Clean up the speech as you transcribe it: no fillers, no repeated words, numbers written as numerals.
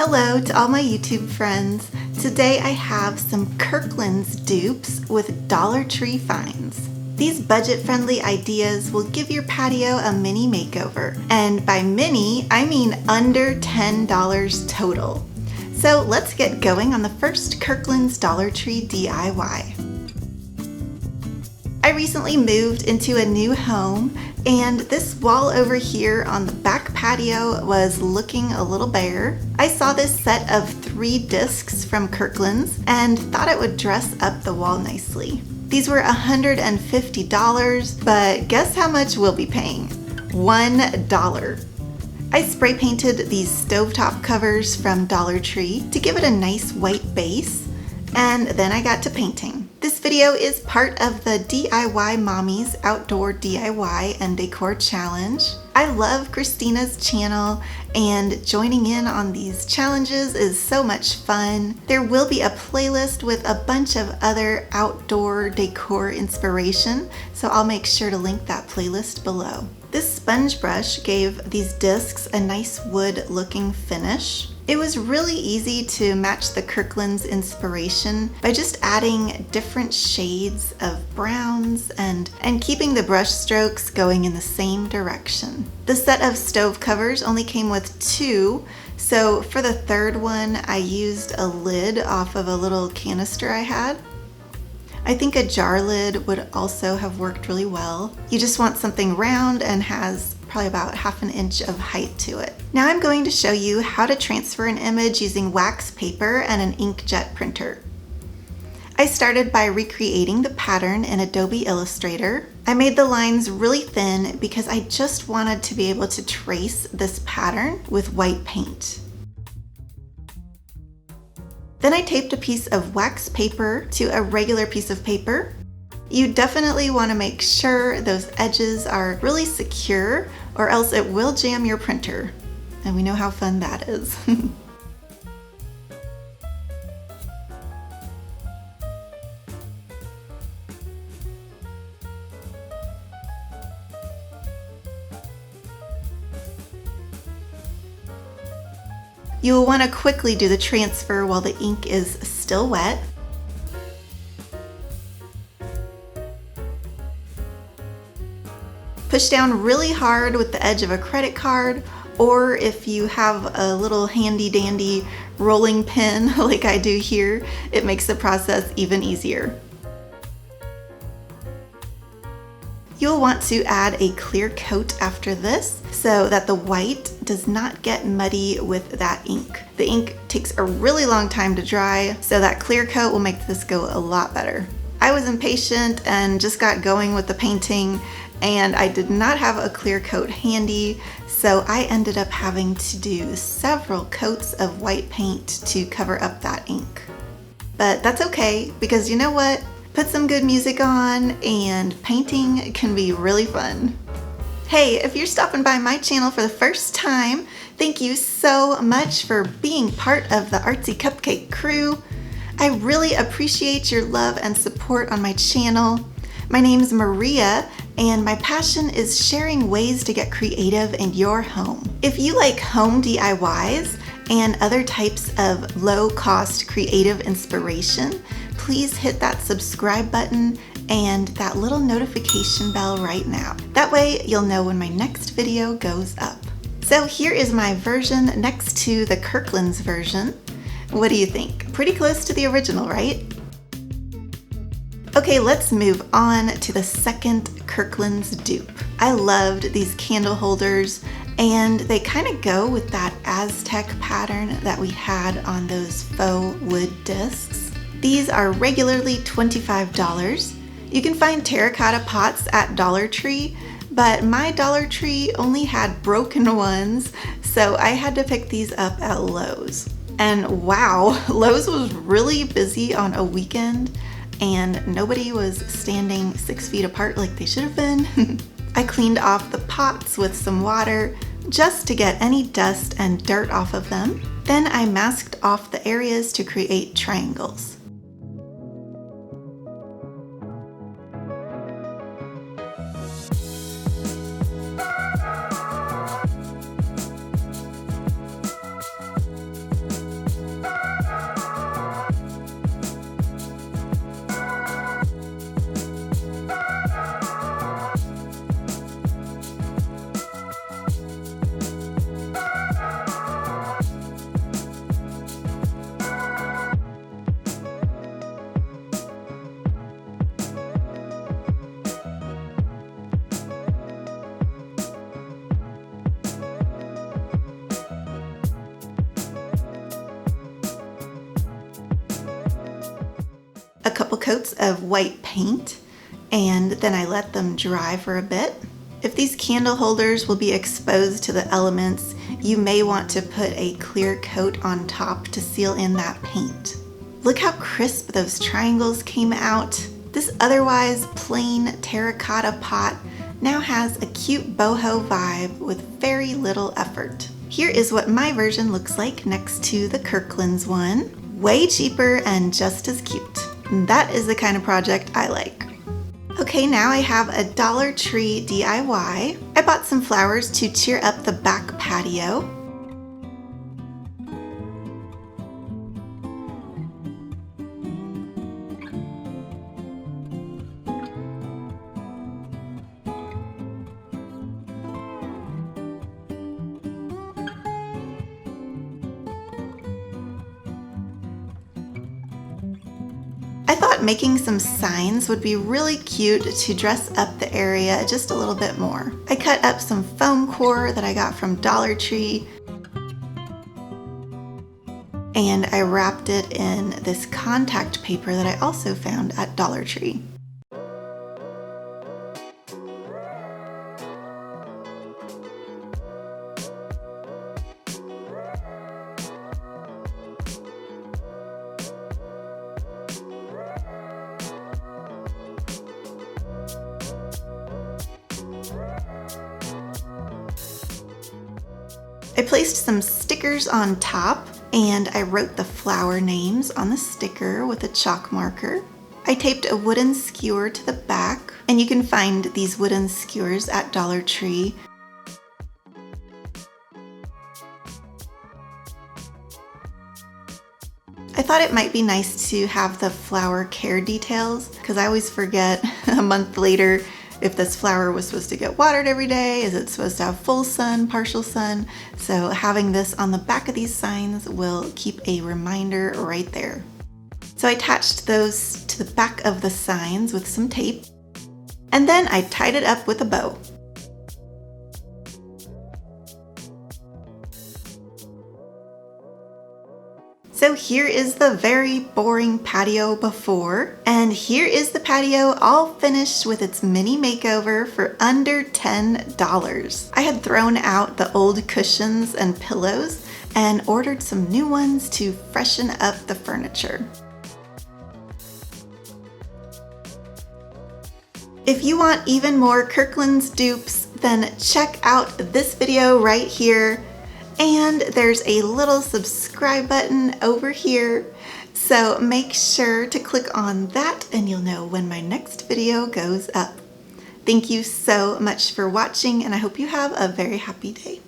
Hello to all my YouTube friends. Today I have some Kirkland's dupes with Dollar Tree finds. These budget-friendly ideas will give your patio a mini makeover. And by mini, I mean under $10 total. So let's get going on the first Kirkland's Dollar Tree DIY. I recently moved into a new home, and this wall over here on the back patio was looking a little bare. I saw this set of 3 discs from Kirkland's and thought it would dress up the wall nicely. These were $150, but guess how much we'll be paying? $1. I spray painted these stovetop covers from Dollar Tree to give it a nice white base, and then I got to painting. This video is part of the DIY Mommy's Outdoor DIY and Decor Challenge. I love Christina's channel, and joining in on these challenges is so much fun. There will be a playlist with a bunch of other outdoor decor inspiration, so I'll make sure to link that playlist below. This sponge brush gave these discs a nice wood looking finish. It was really easy to match the Kirkland's inspiration by just adding different shades of browns and keeping the brush strokes going in the same direction. The set of stove covers only came with 2, so for the third one I used a lid off of a little canister I had. I think a jar lid would also have worked really well. You just want something round and has probably about ½ an inch of height to it. Now I'm going to show you how to transfer an image using wax paper and an inkjet printer. I started by recreating the pattern in Adobe Illustrator. I made the lines really thin because I just wanted to be able to trace this pattern with white paint. Then I taped a piece of wax paper to a regular piece of paper. You definitely want to make sure those edges are really secure, or else it will jam your printer. And we know how fun that is. You will want to quickly do the transfer while the ink is still wet. Push down really hard with the edge of a credit card, or if you have a little handy dandy rolling pin like I do here, it makes the process even easier. You'll want to add a clear coat after this so that the white does not get muddy with that ink. The ink takes a really long time to dry, so that clear coat will make this go a lot better. I was impatient and just got going with the painting, and I did not have a clear coat handy, so I ended up having to do several coats of white paint to cover up that ink. But that's okay, because you know what? Put some good music on and painting can be really fun. Hey, if you're stopping by my channel for the first time, thank you so much for being part of the Artsy Cupcake crew. I really appreciate your love and support on my channel. My name's Maria, and my passion is sharing ways to get creative in your home. If you like home DIYs and other types of low-cost creative inspiration, please hit that subscribe button and that little notification bell right now. That way you'll know when my next video goes up. So here is my version next to the Kirkland's version. What do you think? Pretty close to the original, right? Okay, let's move on to the second Kirkland's dupe. I loved these candle holders, and they kind of go with that Aztec pattern that we had on those faux wood discs. These are regularly $25. You can find terracotta pots at Dollar Tree, but my Dollar Tree only had broken ones, so I had to pick these up at Lowe's. And wow, Lowe's was really busy on a weekend, and nobody was standing 6 feet apart like they should have been. I cleaned off the pots with some water just to get any dust and dirt off of them. Then I masked off the areas to create triangles. couple coats of white paint, and then I let them dry for a bit. If these candle holders will be exposed to the elements, you may want to put a clear coat on top to seal in that paint. Look how crisp those triangles came out. This otherwise plain terracotta pot now has a cute boho vibe with very little effort. Here is what my version looks like next to the Kirkland's one. Way cheaper and just as cute. That is the kind of project I like. Okay, now I have a Dollar Tree DIY. I bought some flowers to cheer up the back patio. I thought making some signs would be really cute to dress up the area just a little bit more. I cut up some foam core that I got from Dollar Tree, and I wrapped it in this contact paper that I also found at Dollar Tree. I placed some stickers on top, and I wrote the flower names on the sticker with a chalk marker. I taped a wooden skewer to the back, and you can find these wooden skewers at Dollar Tree. I thought it might be nice to have the flower care details, because I always forget a month later if this flower was supposed to get watered every day. Is it supposed to have full sun, partial sun? So having this on the back of these signs will keep a reminder right there. So I attached those to the back of the signs with some tape, and then I tied it up with a bow. So here is the very boring patio before, and here is the patio all finished with its mini makeover for under $10. I had thrown out the old cushions and pillows and ordered some new ones to freshen up the furniture. If you want even more Kirkland's dupes, then check out this video right here. And there's a little subscribe button over here, so make sure to click on that and you'll know when my next video goes up. Thank you so much for watching, and I hope you have a very happy day.